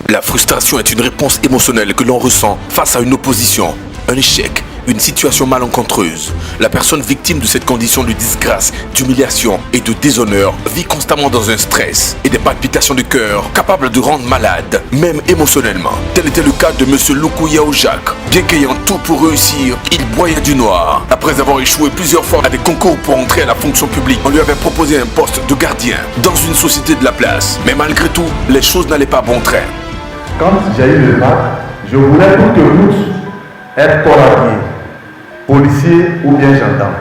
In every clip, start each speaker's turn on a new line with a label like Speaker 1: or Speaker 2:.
Speaker 1: La frustration est une réponse émotionnelle que l'on ressent face à une opposition, un échec, une situation malencontreuse. La personne victime de cette condition de disgrâce, d'humiliation et de déshonneur vit constamment dans un stress et des palpitations de cœur capables de rendre malade, même émotionnellement. Tel était le cas de M. Luku Yaojak. Bien qu'ayant tout pour réussir, il broyait du noir. Après avoir échoué plusieurs fois à des concours pour entrer à la fonction publique, on lui avait proposé un poste de gardien dans une société de la place. Mais malgré tout, les choses n'allaient pas bon train.
Speaker 2: Quand j'ai eu le bac, je voulais coûte que coûte être policier, policier ou bien gendarme.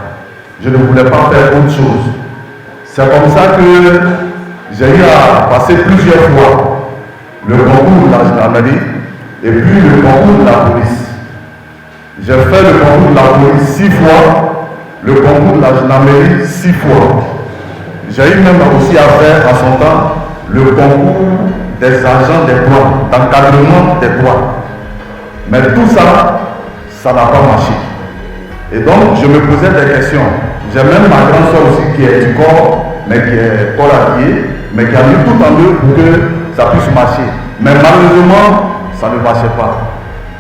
Speaker 2: Je ne voulais pas faire autre chose. C'est comme ça que j'ai eu à passer plusieurs fois le concours de la gendarmerie et puis le concours de la police. J'ai fait le concours de la police 6 fois, le concours de la gendarmerie 6 fois. J'ai eu même aussi à faire en son temps le concours des agents des douanes, d'encadrement des douanes. Mais tout ça, ça n'a pas marché. Et donc, je me posais des questions. J'ai même ma grande soeur aussi qui est du corps, mais qui est policier, mais qui a mis tout en œuvre pour que ça puisse marcher. Mais malheureusement, ça ne marchait pas.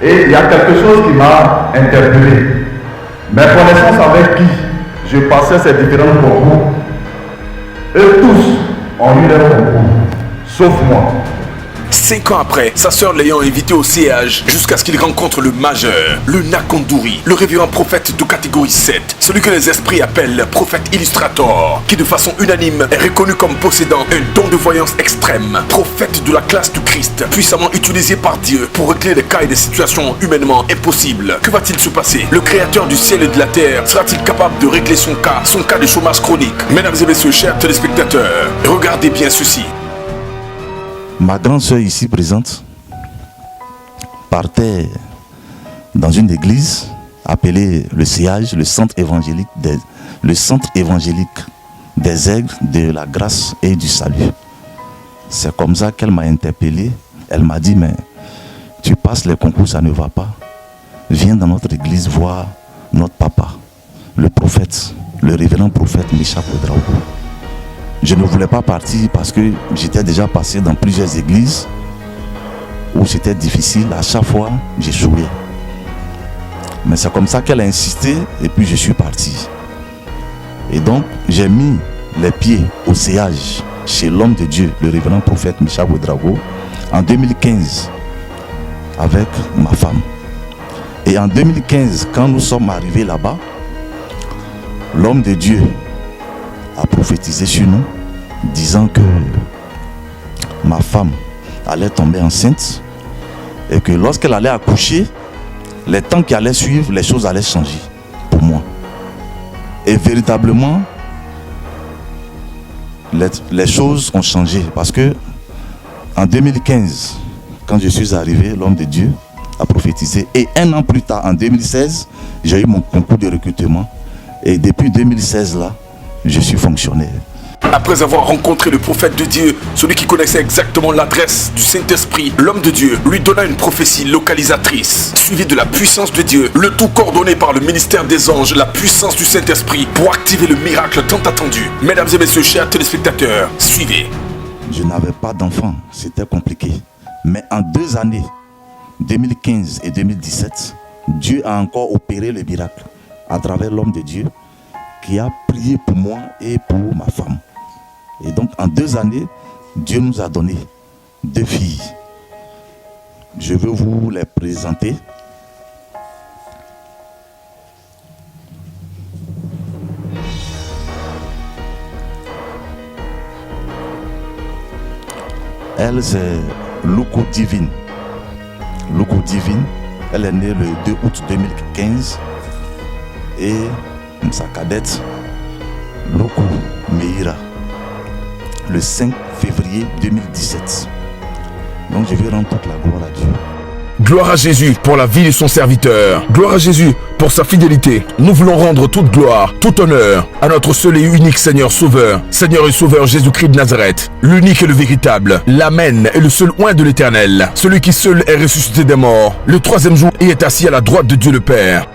Speaker 2: Et il y a quelque chose qui m'a interpellé. Mes connaissances avec qui je passais ces différents concours, eux tous ont eu leur concours, sauf moi.
Speaker 1: 5 ans après, sa sœur l'ayant invité au CH jusqu'à ce qu'il rencontre le majeur, le Nakonduri, le révérend prophète de catégorie 7, celui que les esprits appellent prophète illustrator, qui de façon unanime est reconnu comme possédant un don de voyance extrême, prophète de la classe du Christ, puissamment utilisé par Dieu pour régler des cas et des situations humainement impossibles. Que va-t-il se passer? Le créateur du ciel et de la terre sera-t-il capable de régler son cas de chômage chronique? Mesdames et messieurs, chers téléspectateurs, regardez bien ceci.
Speaker 3: Ma grande sœur ici présente partait dans une église appelée le CH, le centre évangélique des aigles de la grâce et du salut. C'est comme ça qu'elle m'a interpellé. Elle m'a dit, mais tu passes les concours, ça ne va pas. Viens dans notre église voir notre papa, le prophète, le révérend prophète Micha Ouedraogo. Je ne voulais pas partir parce que j'étais déjà passé dans plusieurs églises où c'était difficile. À chaque fois, j'échouais. Mais c'est comme ça qu'elle a insisté et puis je suis parti. Et donc, j'ai mis les pieds au CH chez l'homme de Dieu, le révérend prophète Micha Ouedraogo, en 2015 avec ma femme. Et en 2015, quand nous sommes arrivés là-bas, l'homme de Dieu a prophétisé sur nous, disant que ma femme allait tomber enceinte et que lorsqu'elle allait accoucher, les temps qui allaient suivre, les choses allaient changer pour moi. Et véritablement, les choses ont changé parce que en 2015, quand je suis arrivé, l'homme de Dieu a prophétisé. Et 1 an plus tard, en 2016, j'ai eu mon concours de recrutement. Et depuis 2016 là, je suis fonctionnaire.
Speaker 1: Après avoir rencontré le prophète de Dieu, celui qui connaissait exactement l'adresse du Saint-Esprit, l'homme de Dieu lui donna une prophétie localisatrice, suivie de la puissance de Dieu, le tout coordonné par le ministère des anges, la puissance du Saint-Esprit pour activer le miracle tant attendu. Mesdames et messieurs, chers téléspectateurs, suivez.
Speaker 3: Je n'avais pas d'enfant, c'était compliqué. Mais en 2 années, 2015 et 2017, Dieu a encore opéré le miracle à travers l'homme de Dieu qui a prié pour moi et pour ma femme. Et donc en 2 années, Dieu nous a donné 2 filles. Je veux vous les présenter. Elle, c'est Luku Divine. Luku Divine, elle est née le 2 août 2015. Et sa cadette, Luku Meira, le 5 février 2017. Donc je vais rendre toute la gloire à Dieu.
Speaker 1: Gloire à Jésus pour la vie de son serviteur. Gloire à Jésus pour sa fidélité. Nous voulons rendre toute gloire, tout honneur à notre seul et unique Seigneur Sauveur, Seigneur et Sauveur Jésus-Christ de Nazareth, l'unique et le véritable, l'Amen et le seul oint de l'Éternel, celui qui seul est ressuscité des morts, le 3e jour et est assis à la droite de Dieu le Père,